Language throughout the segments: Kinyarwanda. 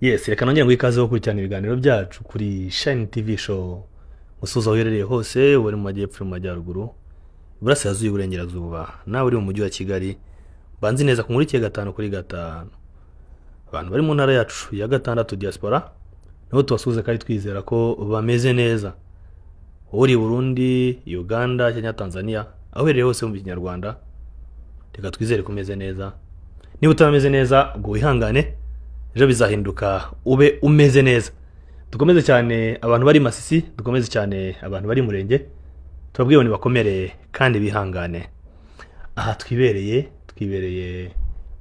Yes, reka nongere ngo ikaze wo kurikirana ibiganiro byacu kuri Shine TV show. Musuza uherereye hose, uri mu majyepfo mu majyaruguru, Iburasirazuba y'Iburengerazuba, nawe uri mu mujyi wa Kigali. Banzi neza kumurikiye 5/5. Abantu bari mu ntara yacu ya gatandatu diaspora, niho tubasuze kandi twizera ko bameze neza. Uri Burundi, Uganda, Kenya, Tanzania, aho uherereye hose mu Kinyarwanda, reka twizere ko umeze neza. Niba utameze neza, ngo wihangane, ejo bizahinduka ube umeze neza. Dukomeze cyane abantu bari Masisi, dukomeze cyane abantu bari Murenge, tubabwiye ngo bakomere kandi bihangane. Aha twibereye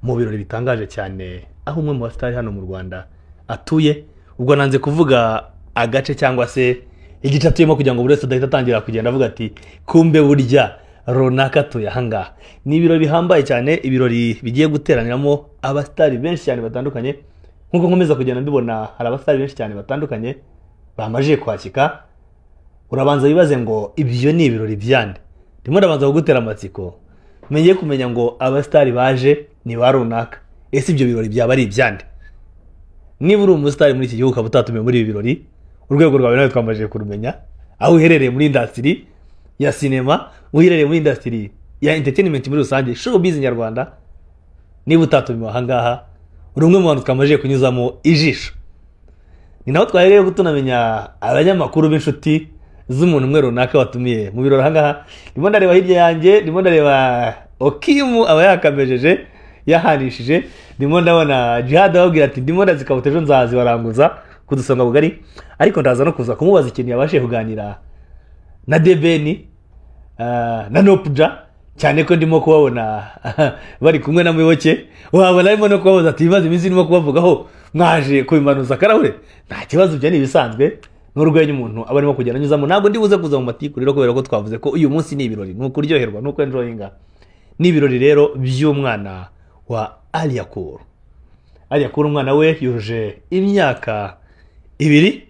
mu birori bitangaje cyane, aho umwe mu bastari hano mu Rwanda atuye. Ubwo nanze kuvuga agace cyangwa se igice atuyemo kugira ngo buri wese adahita atangira kugenda avuga ati kumbe burya runaka atuye ahangaha. Ni ibirori bihambaye cyane, ibirori bigiye guteraniramo abastari benshi cyane batandukanye. Nkuko nkomeza kugenda mbibona, hari abastari benshi cyane batandukanye bamaje kwakika. Urabanza bibaze ngo ibyo ni ibirori byande. Ndimo ndabanza kugutera amatsiko, menye kumenya ngo abastari baje ni ba runaka. Ese ibyo birori byaba ari ibyande? Niba uri umustari muri iki gihugu kabutatume muri ibi birori, urwego rwawe nawe twamaje kurumenya. Aho uherereye muri industry ya cinema, uherereye muri industry ya entertainment muri rusange, showbiz nyarwanda, niba utatumiwe ahangaha, uri umwe mu bantu twamaje kunyuzamo ijisho. Ni naho twahereye gutunamenya abanyamakuru b'inshuti z'umuntu umwe runaka watumiye mu birori ahangaha. Ndimo ndareba hirya yanjye, ndimo ndareba Okimu aba yakamejeje yahanishije, ndimo ndabona Jihad ababwira ati ndimo ndazikabuta ejo nzazi baranguza kudusonga bugari. Ariko ndaza no kuza kumubaza ikintu yabashe kuganira na Debeni na Nopja, cyane ko ndimo kubabona bari kumwe na Muyoboke. Wabona arimo no kubabaza ati ibibazo iminsi ndimo kubavugaho mwaje kubimanuza karahure. Nta kibazo byo ni bisanzwe, n'urwenya umuntu aba arimo kugenda anyuzamo. Ntabwo ndibuze kuza mu matiku rero, kubera ko twavuze ko uyu munsi ni ibirori, nuko uryoherwa nuko enjoyinga. Ni ibirori rero by'umwana wa Aliakour. Aliakour umwana we yuje imyaka 2,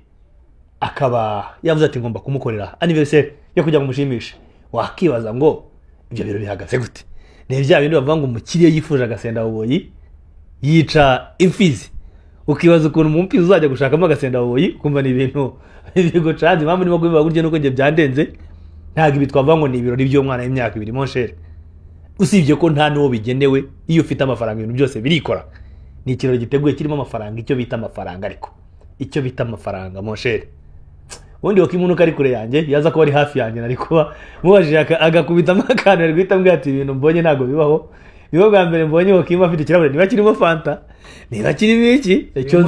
akaba yavuze ati ngomba kumukorera anniversaire yo kujya kumushimisha. Wakibaza ngo ibyo birori bihagaze gute? Ni bya bindi bavuga ngo umukiriye yifuje agasenda buboyi yica imfizi. Ukibaza ukuntu umumpizi uzajya gushakamo agasenda buboyi, kumva ni ibintu bigo candi. Impamvu nimo kubivuga gutyo nuko nge byandenze. Ntabwo ibi twavuga ngo ni ibirori by'umwana w'imyaka 2 mon cher. Usibye ko nta n'uwo bigenewe, iyo ufite amafaranga ibintu byose birikora. Ni ikirori giteguye kirimo amafaranga, icyo bita amafaranga. Ariko icyo bita amafaranga mon cher, ubundi Okimu kari kure yanjye yaza ko ari hafi yanjye, nari kuba mubajije agakubitamo akantu, ari guhita mbwira ati ibintu mbonye ntabwo bibaho. Nibo bwa mbere mbonye Okimu afite ikirahure, niba kirimo fanta, niba kirimo iki, icyo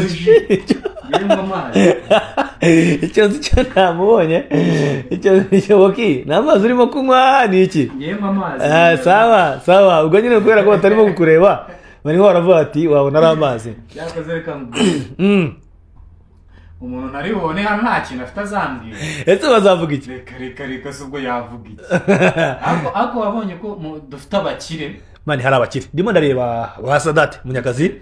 nzi cyo namubonye. Icyo Oki, n'amazi urimo kunywa ni iki? Sawa. Ubwo nyine kubera ko batarimo kukureba, bari baravuga ati wabona ari amazi. Yakoze reka umuntu naribone hano nta kintu afite azambwira. Ese bazavuga iki? Reka subwo yavuga iki? Ako wabonye ko dufite abakire. Mani hari abakire. Ndimo ndareba ba Sadate Munyakazi.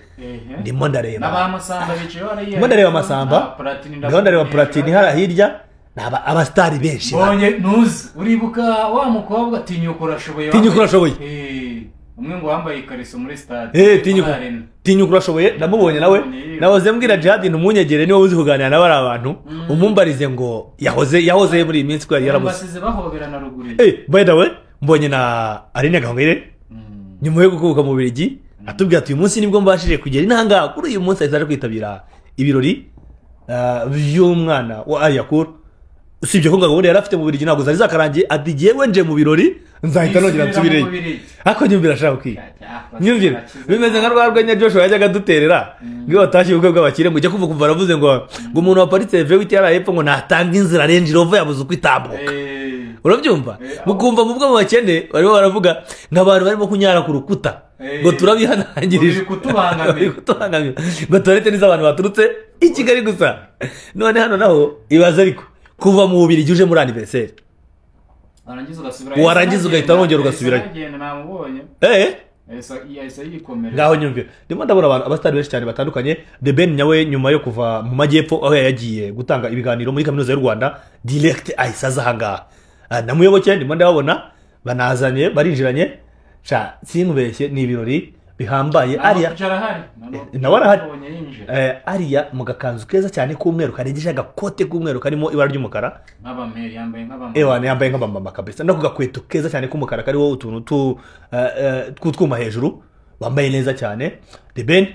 Ndimo ndareba n'abamasamba bicaye hariya. Ndimo ndareba Masamba. Ndimo ndareba Platini hara hirya. Naba abastari benshi. Bonye nuzi uribuka wa mukobwa Tinyuka urashoboye. Tinyuka urashoboye. Umwe ngo wambaye ikariso muri stade. Tinyuka urashoboye, ndamubonye nawe. Nahoze mbwira Jihad ntumunyegere, niwe uzi kuganira nawe ari abantu. Umumbarize ngo yahoze muri iyi minsi ko yari yarabuze. Basize bahoberana ruguru. By the way, mbonye na Aline Gahongayire nyuma yo gukubuka mu Bubiligi, atubwira ati uyu munsi nibwo mbashije kugera intanga. Kuri uyu munsi azaje kwitabira ibirori by'umwana wa Aliakour. Usibye ko ngabo yari afite mu Bubiligi ntabwo zari zakarangiye, ati jewe nje mu birori nzahita nongera nsubireye. Ako nyumvira shaka ki nyumvira bimeze nka rwarwenya Joshua yajyaga duterera ngo watashye ubwo bw'abakire ngo ujya kuvuga baravuze ngo umuntu wa Paris V8 yari hepfo ngo natanga inzira Range Rover yabuze uko itambuka. Urabyumva? Mukumva mu bwo mu bakene bari baravuga nk'abantu barimo kunyara ku rukuta ngo turabihanangirije kutubangamira ngo torete niza abantu baturutse i Kigali gusa. None hano naho ibaza ariko kuva mu Bubiligi uje muri anniversaire, warangiza ugahita wongera ugasubira. Ngaho nyumvira. Ndimo ndabona abantu abastari benshi cyane batandukanye. Debeni nyawe nyuma yo kuva mu majyepfo aho yagiye gutanga ibiganiro muri kaminuza y'u Rwanda, direct ahisaza ahangaha. Na Muyoboke ndimo ndabona banazanye barinjiranye. Sinkubeshye ni ibirori bihambaye ariya nawe arahari ariya mu gakanzu keza cyane k'umweru karengeje agakote k'umweru karimo ibara ry'umukara yambaye nk'abamama kabisa no ku gakweto keza cyane k'umukara kariho utuntu tw'utwuma hejuru wambaye neza cyane The Ben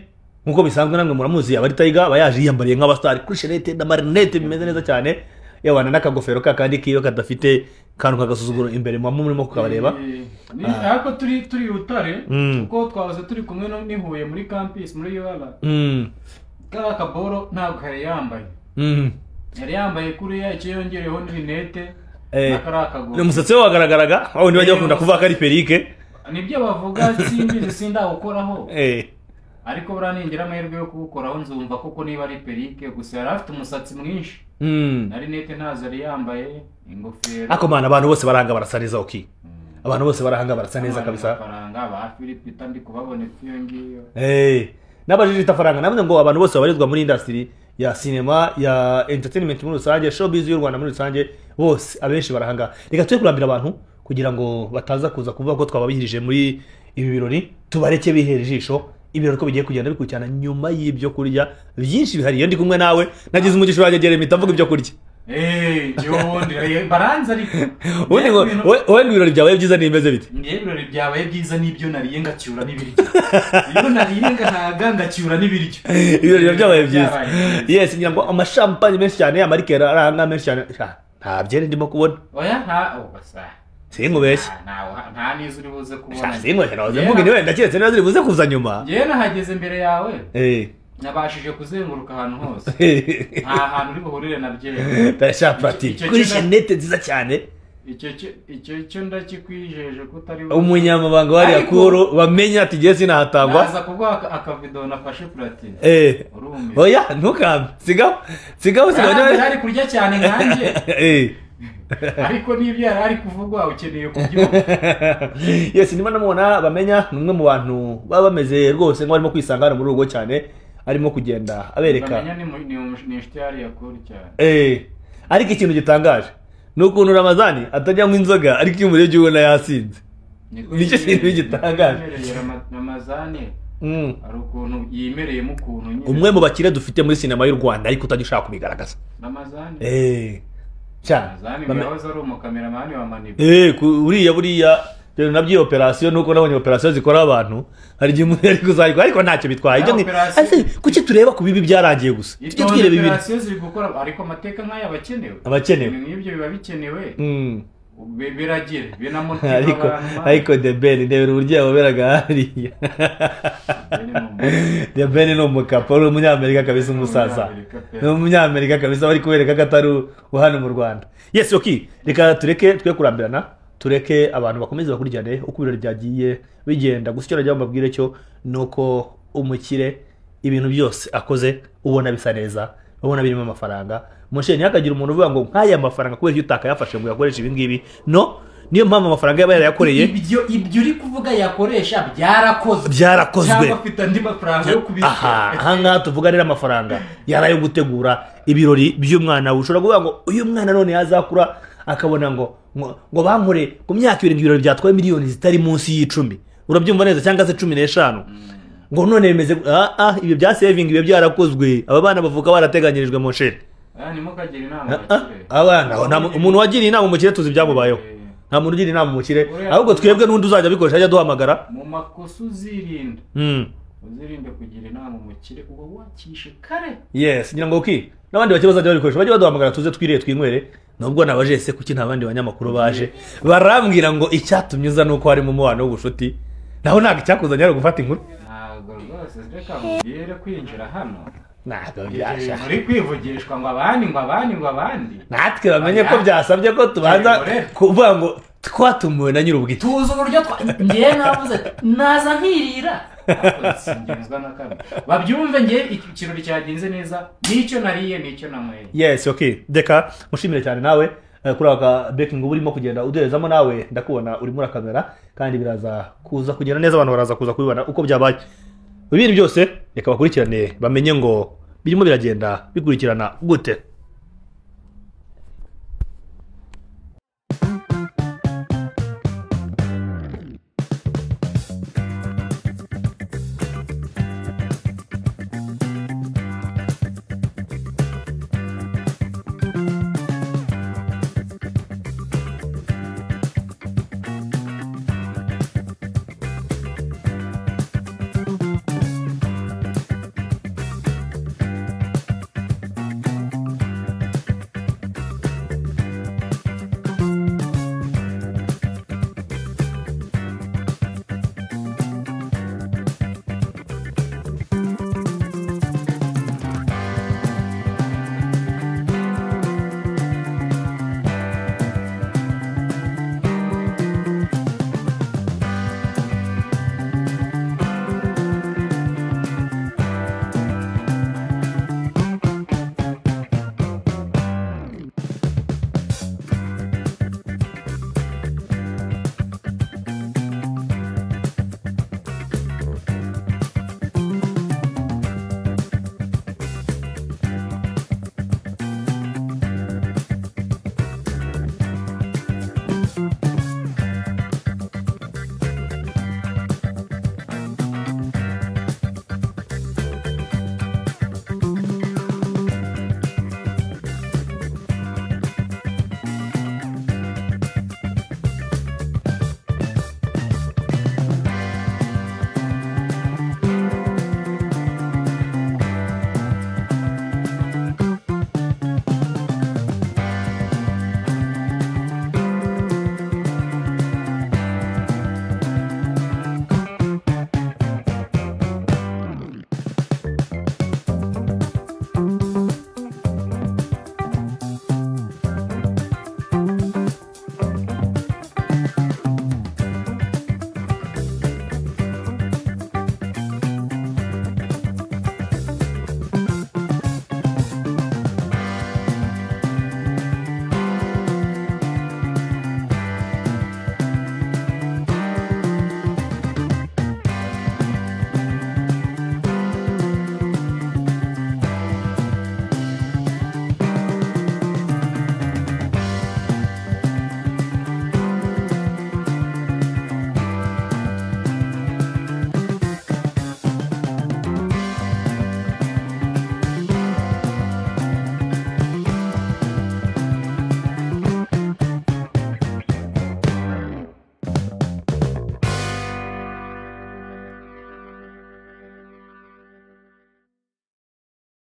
nk'uko bisanzwe namwe muramuzi abari Tiger aba yaje yiyambariye nk'abasitari kuri shenete na marinete bimeze neza cyane yawana n'akagofero kakandi kiyo kadafite kantu kagasuzuguro imbere mu murimo kukabareba ariko turi utare kuko twahoze turi kumwe n'ihuye muri campus muri UR kara kaboro ntabwo yari yambaye yari yambaye kuri ya cyiyongereho n'inete nakara kagoro n'umusatsi we wagaragaraga aho ndi bajya bakunda kuvuga ko ari perike nibyo bavuga simbizi sindagukoraho ariko buraningira amahirwe yo kugukoraho nzumva kuko niba ari perike gusa yari afite umusatsi mwinshi nari nete ntazo yari yambaye ingofero ako mana abantu bose baranga barasa neza okay abantu bose barahanga barasa neza kabisa faranga ba Philip ndi kubabone fiyo ngiyo n'abajije itafaranga navuze ngo abantu bose babarizwa muri industry ya cinema ya entertainment muri rusange showbiz y'u Rwanda muri rusange bose abenshi barahanga reka twe kurambira abantu kugira ngo bataza kuza kuvuga ko twababihirije muri ibi birori tubareke bihere ijisho ibirori ko bigiye kugenda bikurikirana nyuma y'ibyo kurya byinshi bihari iyo ndi kumwe nawe nagize umugisha wanjye Jeremy tavuga ibyo kurya baranza ariko wowe ibirori byabaye byiza nimeze bite ibirori byabaye byiza n'ibyo nariye ngacyura n'ibiryo iyo nariye ngacyura n'ibiryo ibirori byabaye byiza yes ngira ngo amashampanye menshi cyane amarikera aranga menshi cyane nta byeri ndimo kubona oya nta basa sinkubeshye nta nizo uri buze kubona sinkubeshye nawe mvuga ni wenda keretse nazo uri buze kuza nyuma ngewe nahageze imbere yawe nabashije kuzenguruka ahantu hose nta hantu uri buhurire na byeri ndashapati kuri shenete nziza cyane icyo ndakikwijeje ko utari umunyamabanga wari yakuru bamenya ati giye sinahatangwa naza kuguha akavido nafashe platine oya ntukambe sigaho ari kurya cyane nkanjye ariko n'ibyo yari ari kuvugwa ukeneye kubyumva yes ndimo namubona bamenya numwe mu bantu baba bameze rwose nk'abarimo kwisanga hano muri rugo cyane arimo kugenda abereka bamenya ni inshuti yari yakuru cyane ariko ikintu gitangaje nukuntu Ramazani atajya mu inzoga ariko iyo umurebye ubona yasinze nicyo kintu gitangaje Ramazani ari ukuntu yimereyemo ukuntu nyine umwe mu bakire dufite muri sinema y'u Rwanda ariko utagishaka kubigaragaza Ramazani cyane bahoze ari umukameramani wa Manibu buriya rero nabyo operation nuko nabonye operation zikora abantu hari igihe umuntu ari kuzayikora ariko ntacyo bitwaye ibyo kuki tureba ku bibi byarangiye gusa tujye twireba ibintu operation ziri gukora ariko amateka nk'aya abakenewe n'ibyo biba bikenewe biragira binamotiva ariko The Ben ndebera uburyo yaberaga hariya The Ben ni umukapa uri umunyamerika kabisa umusaza ni umunyamerika kabisa bari kubereka ko atari hano mu Rwanda yes okay reka tureke twe kurambirana tureke abantu bakomeze bakurikirane uko ibirori byagiye bigenda gusa icyo najya mbabwire cyo nuko umukire ibintu byose akoze ubona bisa neza ubona birimo amafaranga mushe ntihakagira umuntu uvuga ngo nk'aya mafaranga kubera iyo utakayafashe ngo yakoreshe ibi ngibi no niyo mpamvu amafaranga yaba yarayakoreye ibyo uri kuvuga yakoresha byarakozwe cyangwa afite andi mafaranga yo kubishyura aha ngaha tuvuga rero amafaranga yarayo gutegura ibirori by'umwana we ushobora kuvuga ngo uyu mwana none yazakura akabona ngo bankore ku myaka 7 ibirori byatwaye miliyoni zitari munsi y'10 urabyumva neza cyangwa se 15 ngo none bimeze ibyo bya saving ibyo byarakozwe aba bana bavuka barateganyirijwe mu nshere ntimukagira inama abana umuntu wagiriye inama umukire tuzi byamubayeho nta muntu ugira inama umukire ahubwo twebwe n'undi uzajya bikoresha ajya duhamagara mu makosa uzirinde kugira inama umukire uba wakishe kare yes ngira ngo uki n'abandi bake bazajya babikoresha bajye baduhamagara tuze twireye twinywere nubwo nabaje se kuki nta bandi banyamakuru baje barambwira ngo icyatumye uza nuko harimo umubano w'ubushuti naho ntabwo icyakuzanye ari gufata inkuru ntabwo rwose reka mubwire kwinjira hano ntabwo byasha muri kwivugishwa ngo abandi natwe bamenye ko byasabye ko tubanza kuvuga ngo twatumuwe na nyir'ubwite tuzi uburyo ngewe navuze naza nkirira babyumve ngewe ikirori cyagenze neza n'icyo nariye n'icyo nanyweye yes okay deka mushimire cyane nawe kuri aka baking uba urimo kugenda uderezamo nawe ndakubona uri muri kamera kandi biraza kuza kugenda neza abantu baraza kuza kubibona uko byabaye ibintu byose reka bakurikirane bamenye ngo birimo biragenda bikurikirana gute.